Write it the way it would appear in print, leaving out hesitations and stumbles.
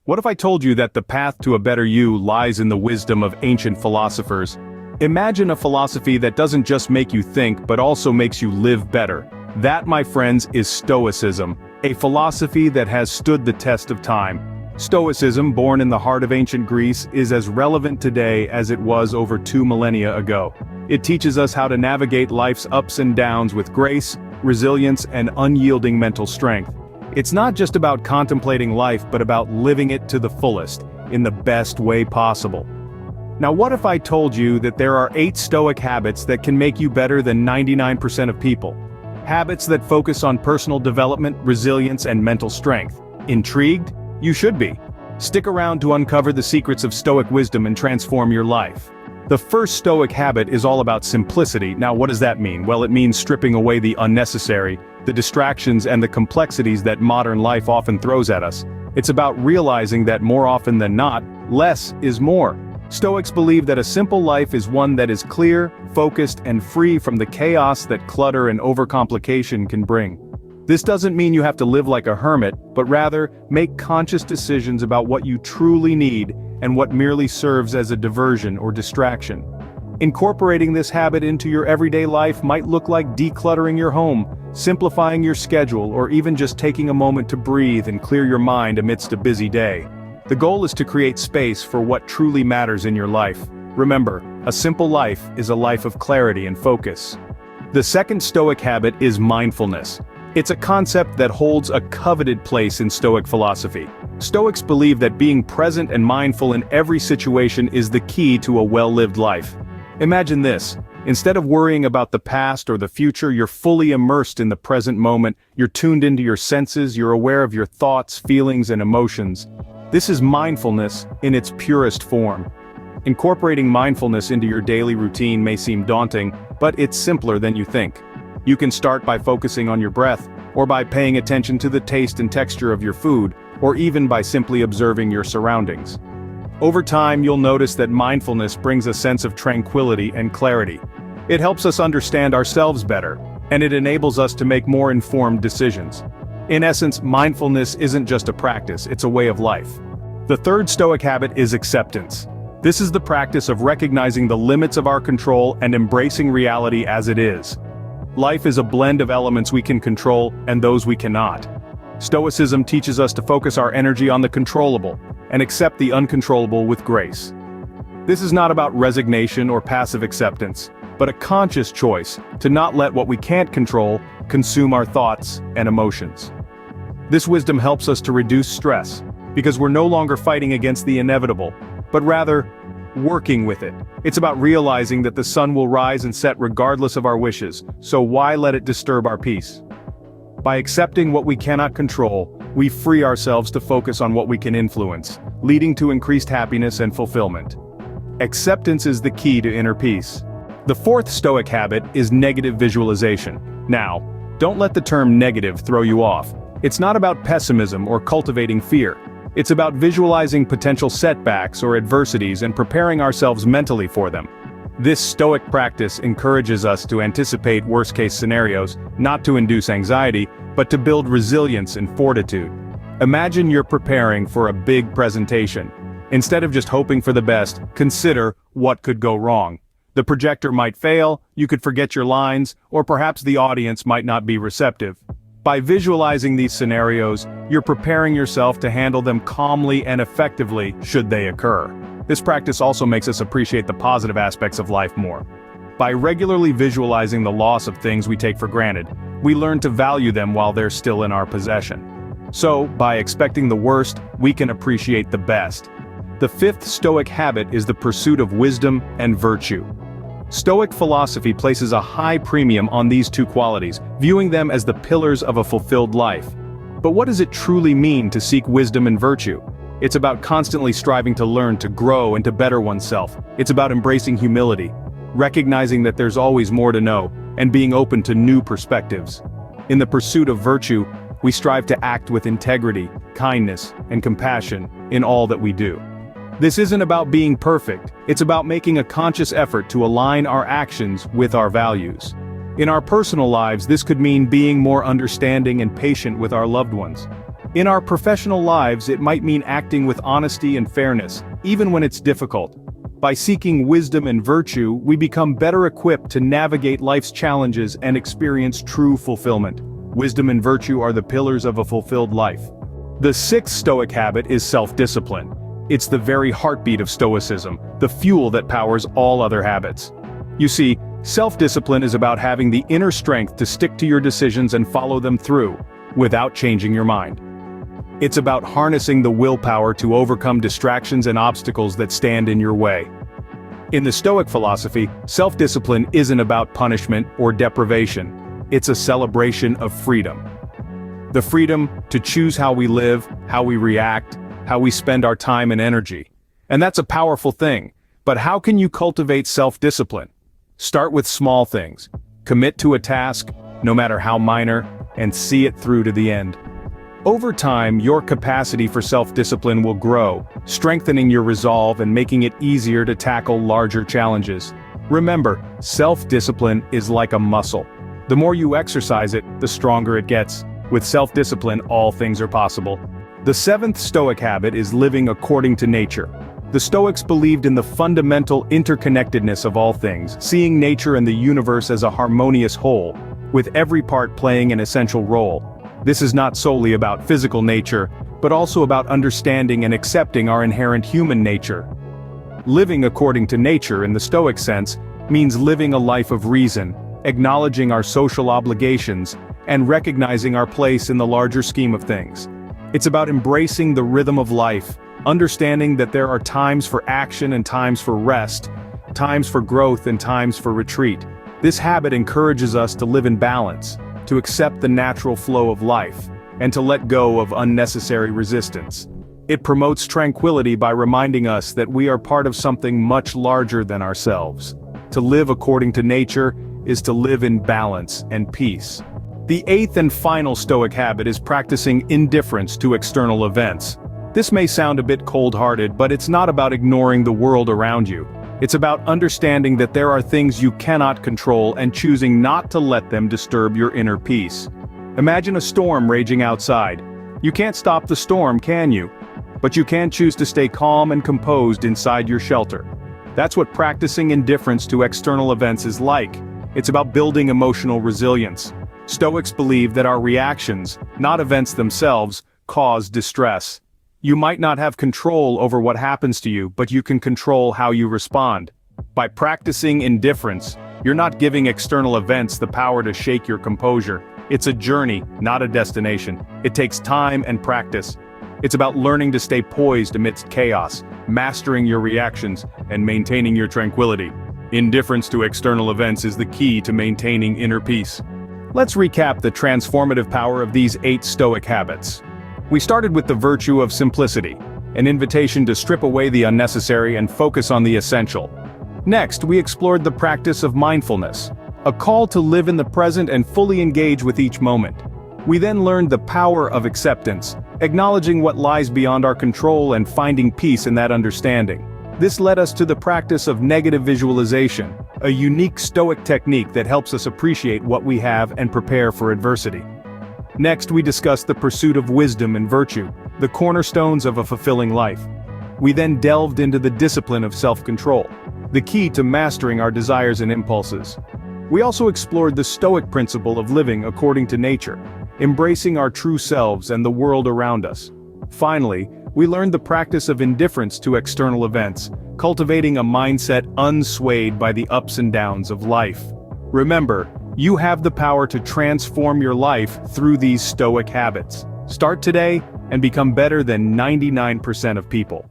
What if I told you that the path to a better you lies in the wisdom of ancient philosophers? Imagine a philosophy that doesn't just make you think but also makes you live better. That, my friends, is Stoicism, a philosophy that has stood the test of time. Stoicism, born in the heart of ancient Greece, is as relevant today as it was over 2 millennia ago. It teaches us how to navigate life's ups and downs with grace, resilience, and unyielding mental strength. It's not just about contemplating life but about living it to the fullest, in the best way possible. Now what if I told you that there are 8 Stoic habits that can make you better than 99% of people? Habits that focus on personal development, resilience, and mental strength. Intrigued? You should be. Stick around to uncover the secrets of Stoic wisdom and transform your life. The first Stoic habit is all about simplicity. Now what does that mean? Well, it means stripping away the unnecessary, the distractions and the complexities that modern life often throws at us. It's about realizing that more often than not, less is more. Stoics believe that a simple life is one that is clear, focused, and free from the chaos that clutter and overcomplication can bring. This doesn't mean you have to live like a hermit, but rather, make conscious decisions about what you truly need and what merely serves as a diversion or distraction. Incorporating this habit into your everyday life might look like decluttering your home, simplifying your schedule, or even just taking a moment to breathe and clear your mind amidst a busy day. The goal is to create space for what truly matters in your life. Remember, a simple life is a life of clarity and focus. The second Stoic habit is mindfulness. It's a concept that holds a coveted place in Stoic philosophy. Stoics believe that being present and mindful in every situation is the key to a well-lived life. Imagine this. Instead of worrying about the past or the future, you're fully immersed in the present moment, you're tuned into your senses, you're aware of your thoughts, feelings, and emotions. This is mindfulness in its purest form. Incorporating mindfulness into your daily routine may seem daunting, but it's simpler than you think. You can start by focusing on your breath, or by paying attention to the taste and texture of your food, or even by simply observing your surroundings. Over time, you'll notice that mindfulness brings a sense of tranquility and clarity. It helps us understand ourselves better, and it enables us to make more informed decisions. In essence, mindfulness isn't just a practice, it's a way of life. The third Stoic habit is acceptance. This is the practice of recognizing the limits of our control and embracing reality as it is. Life is a blend of elements we can control and those we cannot. Stoicism teaches us to focus our energy on the controllable, and accept the uncontrollable with grace. This is not about resignation or passive acceptance, but a conscious choice to not let what we can't control consume our thoughts and emotions. This wisdom helps us to reduce stress, because we're no longer fighting against the inevitable, but rather, working with it. It's about realizing that the sun will rise and set regardless of our wishes, so why let it disturb our peace? By accepting what we cannot control, we free ourselves to focus on what we can influence, leading to increased happiness and fulfillment. Acceptance is the key to inner peace. The fourth Stoic habit is negative visualization. Now, don't let the term negative throw you off. It's not about pessimism or cultivating fear. It's about visualizing potential setbacks or adversities and preparing ourselves mentally for them. This Stoic practice encourages us to anticipate worst-case scenarios, not to induce anxiety, but to build resilience and fortitude. Imagine you're preparing for a big presentation. Instead of just hoping for the best, consider what could go wrong. The projector might fail, you could forget your lines, or perhaps the audience might not be receptive. By visualizing these scenarios, you're preparing yourself to handle them calmly and effectively should they occur. This practice also makes us appreciate the positive aspects of life more. By regularly visualizing the loss of things we take for granted, we learn to value them while they're still in our possession. So, by expecting the worst, we can appreciate the best. The fifth Stoic habit is the pursuit of wisdom and virtue. Stoic philosophy places a high premium on these two qualities, viewing them as the pillars of a fulfilled life. But what does it truly mean to seek wisdom and virtue? It's about constantly striving to learn, to grow, and to better oneself. It's about embracing humility, recognizing that there's always more to know, and being open to new perspectives. In the pursuit of virtue, we strive to act with integrity, kindness, and compassion in all that we do. This isn't about being perfect, it's about making a conscious effort to align our actions with our values. In our personal lives, this could mean being more understanding and patient with our loved ones. In our professional lives, it might mean acting with honesty and fairness, even when it's difficult. By seeking wisdom and virtue, we become better equipped to navigate life's challenges and experience true fulfillment. Wisdom and virtue are the pillars of a fulfilled life. The sixth Stoic habit is self-discipline. It's the very heartbeat of Stoicism, the fuel that powers all other habits. You see, self-discipline is about having the inner strength to stick to your decisions and follow them through, without changing your mind. It's about harnessing the willpower to overcome distractions and obstacles that stand in your way. In the Stoic philosophy, self-discipline isn't about punishment or deprivation. It's a celebration of freedom. The freedom to choose how we live, how we react, how we spend our time and energy. And that's a powerful thing. But how can you cultivate self-discipline? Start with small things. Commit to a task, no matter how minor, and see it through to the end. Over time, your capacity for self-discipline will grow, strengthening your resolve and making it easier to tackle larger challenges. Remember, self-discipline is like a muscle. The more you exercise it, the stronger it gets. With self-discipline, all things are possible. The seventh Stoic habit is living according to nature. The Stoics believed in the fundamental interconnectedness of all things, seeing nature and the universe as a harmonious whole, with every part playing an essential role. This is not solely about physical nature, but also about understanding and accepting our inherent human nature. Living according to nature in the Stoic sense means living a life of reason, acknowledging our social obligations, and recognizing our place in the larger scheme of things. It's about embracing the rhythm of life, understanding that there are times for action and times for rest, times for growth and times for retreat. This habit encourages us to live in balance, to accept the natural flow of life, and to let go of unnecessary resistance. It promotes tranquility by reminding us that we are part of something much larger than ourselves. To live according to nature is to live in balance and peace. The eighth and final Stoic habit is practicing indifference to external events. This may sound a bit cold-hearted, but it's not about ignoring the world around you. It's about understanding that there are things you cannot control and choosing not to let them disturb your inner peace. Imagine a storm raging outside. You can't stop the storm, can you? But you can choose to stay calm and composed inside your shelter. That's what practicing indifference to external events is like. It's about building emotional resilience. Stoics believe that our reactions, not events themselves, cause distress. You might not have control over what happens to you, but you can control how you respond. By practicing indifference, you're not giving external events the power to shake your composure. It's a journey, not a destination. It takes time and practice. It's about learning to stay poised amidst chaos, mastering your reactions, and maintaining your tranquility. Indifference to external events is the key to maintaining inner peace. Let's recap the transformative power of these 8 Stoic habits. We started with the virtue of simplicity, an invitation to strip away the unnecessary and focus on the essential. Next, we explored the practice of mindfulness, a call to live in the present and fully engage with each moment. We then learned the power of acceptance, acknowledging what lies beyond our control and finding peace in that understanding. This led us to the practice of negative visualization, a unique Stoic technique that helps us appreciate what we have and prepare for adversity. Next, we discussed the pursuit of wisdom and virtue, the cornerstones of a fulfilling life. We then delved into the discipline of self-control, the key to mastering our desires and impulses. We also explored the Stoic principle of living according to nature, embracing our true selves and the world around us. Finally, we learned the practice of indifference to external events, cultivating a mindset unswayed by the ups and downs of life. Remember, you have the power to transform your life through these Stoic habits. Start today and become better than 99% of people.